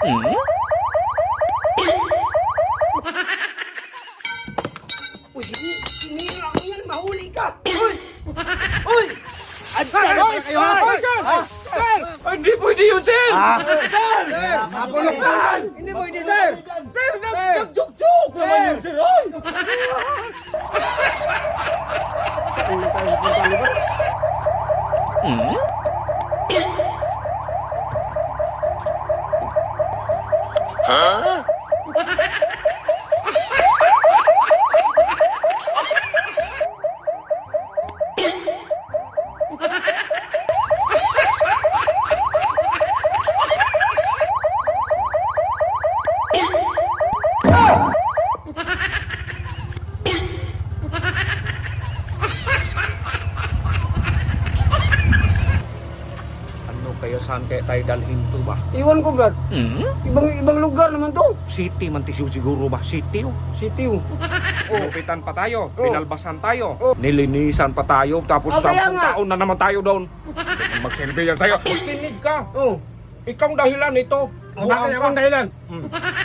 Uy, sinira mo yan, mahuli ka! Uy! Uy! Sir! Hindi pwede yun, sir! Sir! Mabulukan! Hindi pwede, sir! Sir, nag-joke naman yun, sir! Oy! Ano kayo, saan kaya tayo dalhin to ba? Iwan ko, Brad. Ibang lugar naman to. City man tisiw siguro ba? City oh. City, oh. Lupitan pa tayo, Oh. pinalbasan tayo, nilinisan pa tayo, tapos Oh, kaya 10 nga. taon na naman tayo doon. Magsilbi yan tayo. Uy, tinig ka! Oh. Ikaw ang dahilan nito. Bakit akong dahilan?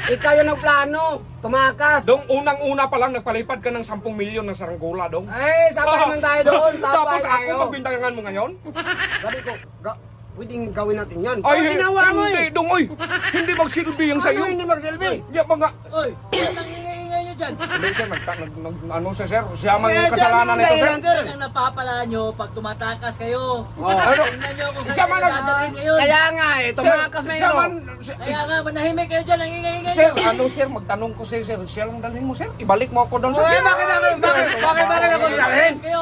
Ikaw yung nagplano. Tumakas. Dong, unang-una pa lang nagpalipad ka ng 10 milyon ng saranggola, dong. Eh, sabay naman tayo doon. Tapos Sabay ako pagbintangan mo ngayon? Sabi ko, pwedeng gawin natin yan. Ay, ginawa mo hindi, eh. dong, oy. Hindi magsilbi yung Ano sa'yo. hindi magsilbi? Ya, mga... Oy, anong ingay-ingay nyo dyan? Hindi, sir, ano siya, sir? Siya man Eh, yung sir, kasalanan anong nito, sir. dahilan, sir? Ang napapala nyo pag tumatakas kayo. Ano? Tingnan nyo kung Siya saan man kayo nag- dadalhin ngayon. Kaya nga eh, tumakas may siya ino. man... Kaya nga, manahimik kayo dyan, ang ingay-ingay Sir, nyo. ano, sir? Magtanong ko, sir. Siya lang dalhin mo, sir. Ibalik mo ako doon, sir. Eh, bakit ako dalhin? Yes, kayo.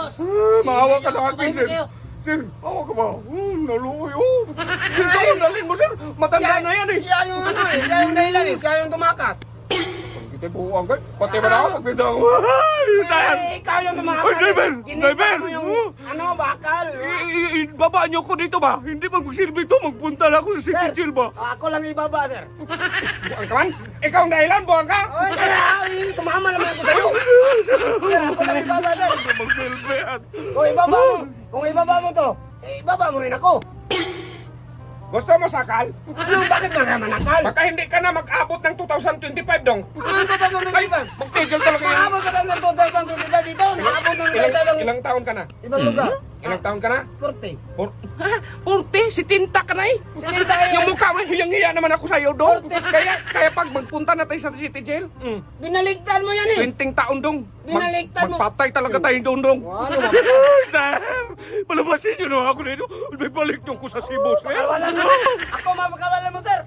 Maawa ka sa akin, Tumahimik sir. kayo. Sir, maawa ka ba? Naluoy, oh. Sir, siya lang dalhin mo, sir. Matanda na yan, eh. Siya yung ano eh, siya yung dahilan eh, siya yung tumakas. Pag kita buuan ka, pati ba na ako magbintang? Sir! Eh, ikaw yung tumakas. Oy, driver! Ginita Driver! mo yung, ano, bakal. Ibaba niyo ko dito ba? Hindi ba magsilbi ito? Magpunta na ako sa City Jail ba? Ako lang ibaba, sir. Buang ka man? Ikaw ang dahilan, buang ka? Oy, kaya, tumama naman ako sa'yo. Sir, ako lang ibaba, sir. Magsilbi yan. Kung ibaba mo to, eh, ibaba mo rin ako. Gusto mo sakal? Ano, bakit ba naman akal? Baka hindi ka na mag-abot ng 2025 dong. Ano ka sa Ay, magtigil talaga yan. Maabot ka ng 2025 dito, maabot ng Ilang taon ka na? ibang lugar. Ilang taon ka na? 40. Purti, si Tinta ka na eh. Sinita kayo. Yung mukha mo, hiyang-hiya naman ako sa'yo dong. Kaya pag magpunta na tayo sa City Jail, Binaligtad mo yan eh. 20 taon dong. Binaligtad mo. Magpatay talaga tayo dong dong. Ano ba? Sir, palabasin niyo na ako dito. May balik niyo ko sa Cebu, sir. Pakawalan mo. Ako mapakawalan mo, sir.